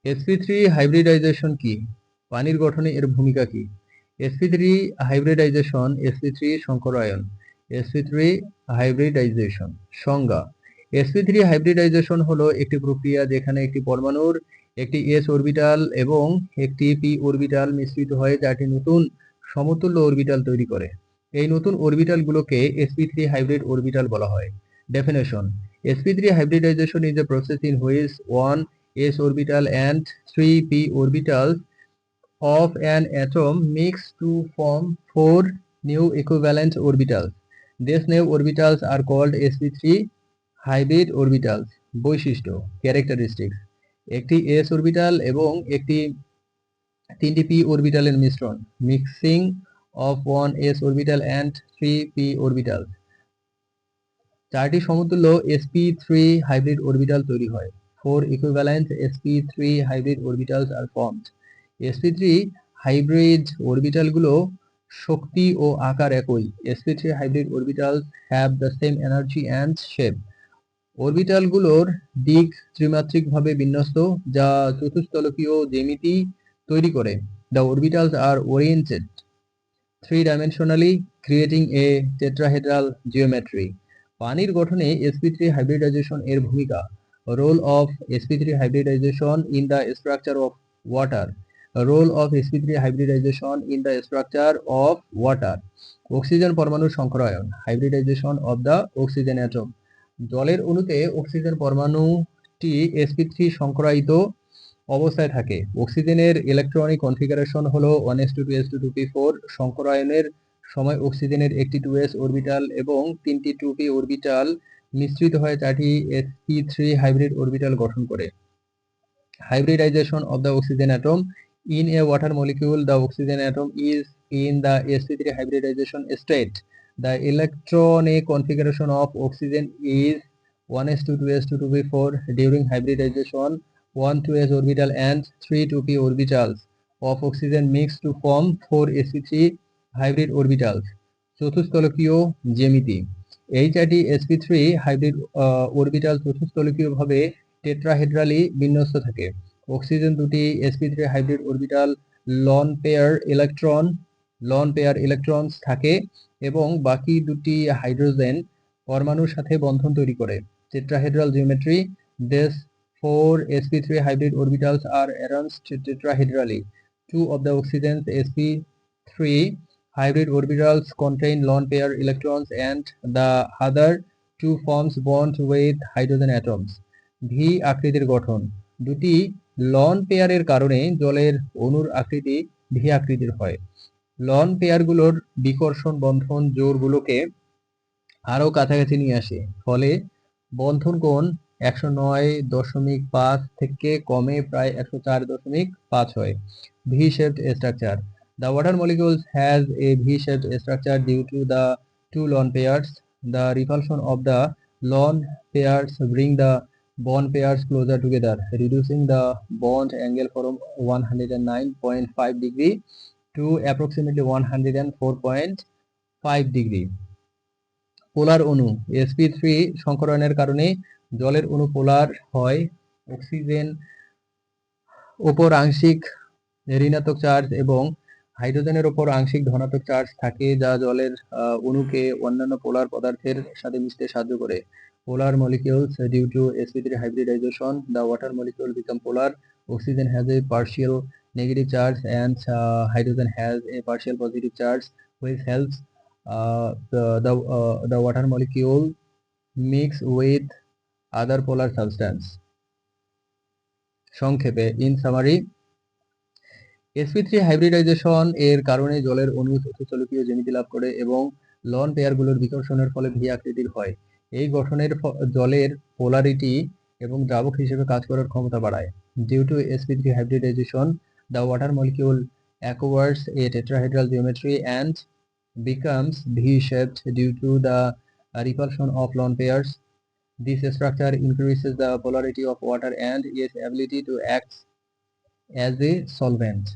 sp3 hybridization কি? পানির গঠনে এর ভূমিকা কি? sp3 hybridization, sp3 সংকরায়ন। sp3 hybridization সংজ্ঞা: sp3 হাইব্রিডাইজেশন হলো একটি প্রক্রিয়া যেখানে একটি পরমাণুর একটি s অরবিটাল এবং একটি p অরবিটাল মিশ্রিত হয়ে চারটি নতুন সমতুল্য অরবিটাল তৈরি করে। এই নতুন অরবিটালগুলোকে sp3 হাইব্রিড অরবিটাল বলা হয়। Definition: sp3 hybridization is a process in which one s orbital and three p orbitals of an atom mix to form four new equivalent orbitals. These new orbitals are called sp3 hybrid orbitals. বৈশিষ্ট্য: characteristics: একটি s orbital এবং তিনটি p অরবিটালের মিশ্রণ, mixing of one s orbital and three p orbitals. চারটি সমতুল্য sp3 hybrid orbital তৈরি হয়। 4 equivalent sp3 hybrid orbitals are formed. sp3 hybrid অরবিটালগুলো শক্তি ও আকার একই। sp3 hybrid orbitals have the same energy and shape. অরবিটালগুলোর দিক ত্রিমাত্রিকভাবে বিন্যস্ত, যা চতুস্তলকীয় জ্যামিতি তৈরি করে। The orbitals are oriented three-dimensionally, creating a tetrahedral geometry. পানির গঠনে sp3 hybridization এর ভূমিকা। Role of sp3 hybridization in the structure of water. Role of sp3 hybridization in the structure of water. Oxygen পরমাণুর সংকরায়ন, hybridization of the oxygen atom. জলের অণুতে oxygen পরমাণুটি sp3 সংকরায়িত অবস্থায় থাকে। অক্সিজেনের ইলেকট্রনিক কনফিগারেশন হলো 1s2 2s2 2p4। সংকরায়নের সময় অক্সিজেনের একটি 2s অরবিটাল এবং তিনটি 2p অরবিটাল মিশ্রিত হয়ে চারটি sp3 হাইব্রিড অরবিটাল গঠন করে। Hybridization of the oxygen atom. In a water molecule, the oxygen atom is in the sp3 hybridization state. The electronic configuration of oxygen is 1s2 2s2 2p4. During hybridization, 1 2s orbital and 3 2p orbitals of oxygen mix to form 4 sp3 hybrid orbitals. চতুস্তলকীয় জ্যামিতি: এই চারটি sp3 hybrid orbital চতুস্তলকীয়ভাবে tetrahedrally বিন্যস্ত থাকে। Oxygen দুটি sp3 hybrid orbital loan pair electrons থাকে এবং বাকি দুটি হাইড্রোজেন পরমাণুর সাথে বন্ধন তৈরি করে। Tetrahedral geometry: These four sp3 hybrid orbitals are arranged tetrahedrally. Two of the oxygen's sp3 hybrid orbitals contain lone pair electrons and the other two forms bond with hydrogen atoms. V আকৃতির গঠন: দুটি loan পেয়ারের কারণে জলের অণুর আকৃতি V আকৃতির হয়। লন পেয়ারগুলোর বিকর্ষণ বন্ধন জোড়গুলোকে আরো কাছাকাছি নিয়ে আসে, ফলে বন্ধন কোণ 109.5 থেকে কমে প্রায় 104.5 হয়। V-shaped structure. The water molecules has a V-shaped structure due to the two lone pairs. The repulsion of the lone pairs bring the bond pairs closer together, reducing the bond angle from 109.5 degree to approximately 104.5 degree. পোলার অণু: sp3 সংকরণের কারণে জলের অণু পোলার হয়। Oxygen ওপর আংশিক ঋণাত্মক charge এবং হাইড্রোজেনের ওপর আংশিক ধনাত্মক চার্জ থাকে, যা জলের অণুকে অন্যান্য পোলার পদার্থের সাথে মিশতে সাহায্য করে। পোলার molecules. Due to sp3 hybridization, the water molecule become polar. Oxygen has a partial negative charge and hydrogen has a partial positive charge, which helps the water molecule mix with other polar substance. সংক্ষেপে, in summary, sp3 hybridization এর কারণে জলের অণু চতুস্তলকীয় জ্যামিতি লাভ করে এবং loan পেয়ারগুলোর বিকর্ষণের ফলে V আকৃতির হয়। এই গঠনের জলের পোলারিটি এবং দ্রাবক হিসেবে কাজ করার ক্ষমতা বাড়ায়। Due to sp3 hybridization, the water molecule acquires a tetrahedral geometry and becomes V-shaped due to the repulsion of lone pairs. This structure increases the polarity of water and its ability to act as a solvent.